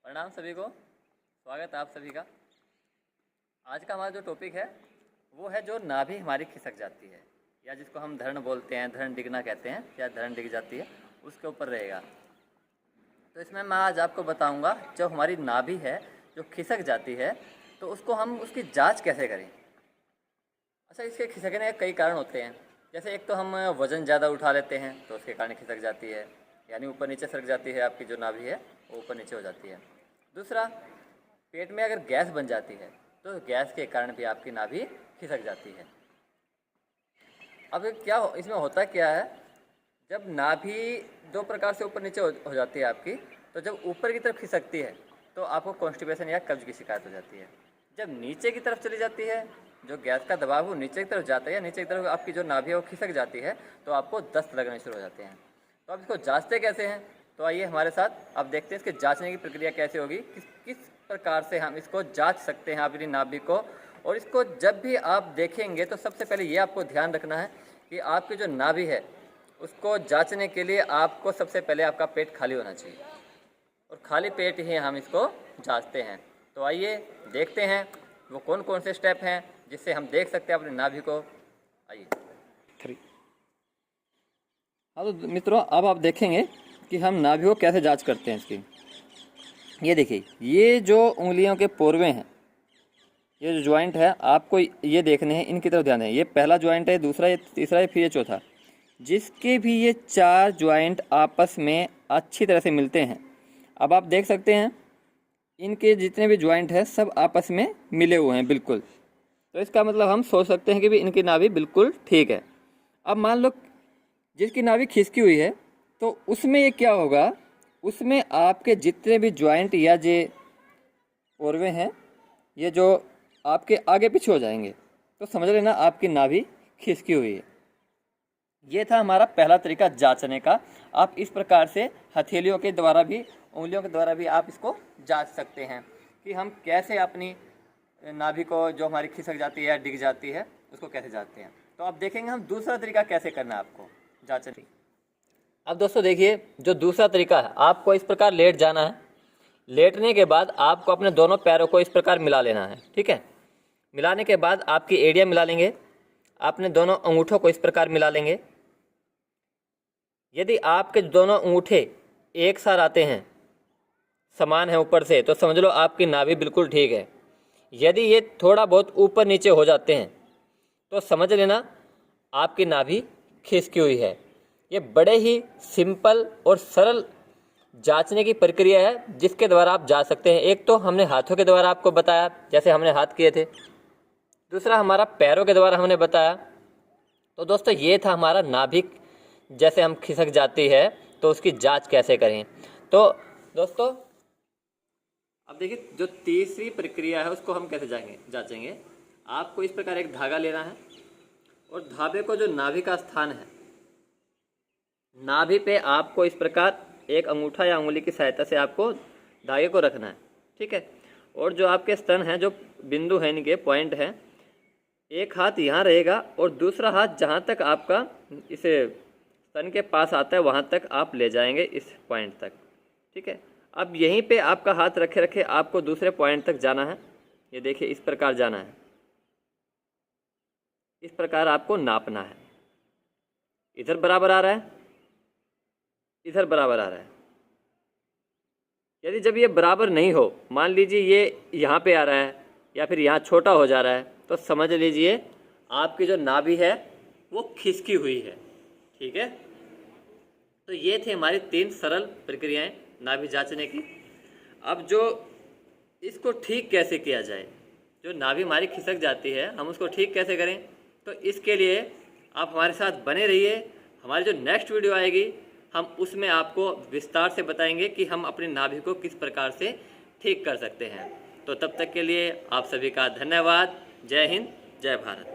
प्रणाम सभी को, स्वागत है आप सभी का। आज का हमारा जो टॉपिक है वो है जो नाभि हमारी खिसक जाती है या जिसको हम धरण बोलते हैं, धरण डिगना कहते हैं या धरण डिग जाती है, उसके ऊपर रहेगा। तो इसमें मैं आज आपको बताऊंगा जो हमारी नाभि है जो खिसक जाती है तो उसको हम उसकी जांच कैसे करें। अच्छा, इसके खिसकने के कई कारण होते हैं। जैसे एक तो हम वज़न ज़्यादा उठा लेते हैं तो उसके कारण खिसक जाती है, यानी ऊपर नीचे सरक जाती है, आपकी जो नाभि है वो ऊपर नीचे हो जाती है। दूसरा, पेट में अगर गैस बन जाती है तो गैस के कारण भी आपकी नाभि खिसक जाती है। अब इसमें होता क्या है, जब नाभि दो प्रकार से ऊपर नीचे हो जाती है आपकी, तो जब ऊपर की तरफ खिसकती है तो आपको कॉन्स्टिपेशन या कब्ज की शिकायत हो जाती है। जब नीचे की तरफ चली जाती है, जो गैस का दबाव वो नीचे की तरफ जाता है या नीचे की तरफ आपकी जो नाभि है वो खिसक जाती है, तो आपको दस्त लगने शुरू हो जाते हैं। तो आप इसको जांचते कैसे हैं, तो आइए हमारे साथ अब देखते हैं इसके जांचने की प्रक्रिया कैसे होगी, किस प्रकार से हम इसको जांच सकते हैं अपनी नाभि को। और इसको जब भी आप देखेंगे तो सबसे पहले ये आपको ध्यान रखना है कि आपकी जो नाभि है उसको जांचने के लिए आपको सबसे पहले आपका पेट खाली होना चाहिए, और खाली पेट ही हम इसको जांचते हैं। तो आइए देखते हैं वो कौन कौन से स्टेप हैं जिससे हम देख सकते हैं अपनी नाभि को। आइए 3। हाँ तो मित्रों, अब आप देखेंगे कि हम नाभि को कैसे जांच करते हैं इसकी। ये देखिए, ये जो उंगलियों के पोरवे हैं, ये जो ज्वाइंट है आपको ये देखने हैं, इनकी तरफ ध्यान है। ये पहला ज्वाइंट है, दूसरा, ये तीसरा, ये फिर ये चौथा। जिसके भी ये 4 ज्वाइंट आपस में अच्छी तरह से मिलते हैं। अब आप देख सकते हैं इनके जितने भी ज्वाइंट हैं सब आपस में मिले हुए हैं बिल्कुल। तो इसका मतलब हम सोच सकते हैं कि भी इनकी नाभि बिल्कुल ठीक है। अब मान लो जिसकी नाभि खिसकी हुई है तो उसमें ये क्या होगा, उसमें आपके जितने भी ज्वाइंट या जे पोरवे हैं ये जो आपके आगे पीछे हो जाएंगे, तो समझ लेना आपकी नाभि खिसकी हुई है। ये था हमारा पहला तरीका जांचने का। आप इस प्रकार से हथेलियों के द्वारा भी, उंगलियों के द्वारा भी आप इसको जांच सकते हैं कि हम कैसे अपनी नाभि को जो हमारी खिसक जाती है, डिग जाती है, उसको कैसे जांचते हैं। तो अब देखेंगे हम दूसरा तरीका कैसे करना है आपको जांचने। अब दोस्तों देखिए, जो दूसरा तरीका है, आपको इस प्रकार लेट जाना है। लेटने के बाद आपको अपने दोनों पैरों को इस प्रकार मिला लेना है, ठीक है। मिलाने के बाद आपकी एड़ियाँ मिला लेंगे, अपने दोनों अंगूठों को इस प्रकार मिला लेंगे। यदि आपके दोनों अंगूठे एक साथ आते हैं, समान है ऊपर से, तो समझ लो आपकी नाभि बिल्कुल ठीक है। यदि ये थोड़ा बहुत ऊपर नीचे हो जाते हैं तो समझ लेना आपकी नाभि खिसकी हुई है। ये बड़े ही सिंपल और सरल जांचने की प्रक्रिया है जिसके द्वारा आप जांच सकते हैं। एक तो हमने हाथों के द्वारा आपको बताया, जैसे हमने हाथ किए थे। दूसरा हमारा पैरों के द्वारा हमने बताया। तो दोस्तों ये था हमारा नाभि जैसे हम खिसक जाती है तो उसकी जांच कैसे करें। तो दोस्तों अब देखिए, जो तीसरी प्रक्रिया है उसको हम कैसे जांचेंगे। आपको इस प्रकार एक धागा लेना है और धागे को जो नाभि का स्थान है, नाभि पे आपको इस प्रकार एक अंगूठा या उंगली की सहायता से आपको धागे को रखना है, ठीक है। और जो आपके स्तन हैं, जो बिंदु हैं, इनके पॉइंट हैं, एक हाथ यहाँ रहेगा और दूसरा हाथ जहाँ तक आपका इसे स्तन के पास आता है वहाँ तक आप ले जाएंगे, इस पॉइंट तक, ठीक है। अब यहीं पे आपका हाथ रखे रखे आपको दूसरे पॉइंट तक जाना है। ये देखिए, इस प्रकार जाना है, इस प्रकार आपको नापना है। इधर बराबर आ रहा है, इधर बराबर आ रहा है। यदि जब ये बराबर नहीं हो, मान लीजिए ये यहाँ पे आ रहा है या फिर यहाँ छोटा हो जा रहा है, तो समझ लीजिए आपकी जो नाभि है वो खिसकी हुई है, ठीक है। तो ये थे हमारी 3 सरल प्रक्रियाएं नाभि जांचने की। अब जो इसको ठीक कैसे किया जाए, जो नाभि हमारी खिसक जाती है हम उसको ठीक कैसे करें, तो इसके लिए आप हमारे साथ बने रहिए। हमारी जो नेक्स्ट वीडियो आएगी हम उसमें आपको विस्तार से बताएंगे कि हम अपनी नाभि को किस प्रकार से ठीक कर सकते हैं। तो तब तक के लिए आप सभी का धन्यवाद। जय हिंद, जय भारत।